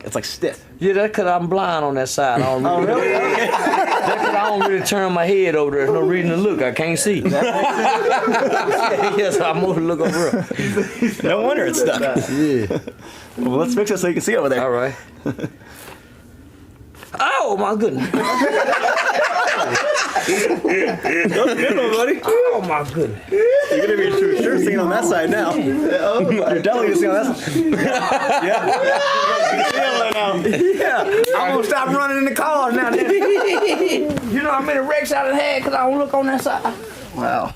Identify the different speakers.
Speaker 1: it's like stiff.
Speaker 2: Yeah, that's because I'm blind on that side. I don't really, that's because I don't really turn my head over there. There's no reason to look. I can't see. Yes, I'm over to look over there.
Speaker 1: No wonder it's stuck.
Speaker 2: Yeah.
Speaker 1: Well, let's fix it so you can see over there.
Speaker 2: All right. Oh, my goodness.
Speaker 1: Good one, buddy.
Speaker 2: Oh, my goodness.
Speaker 1: You're gonna be sure seeing on that side now. You're definitely gonna see on that side. Yeah. You can see him right now. Yeah.
Speaker 2: I'm going to stop running in the cars now. You know how many wrecks I done had because I don't look on that side?
Speaker 1: Wow.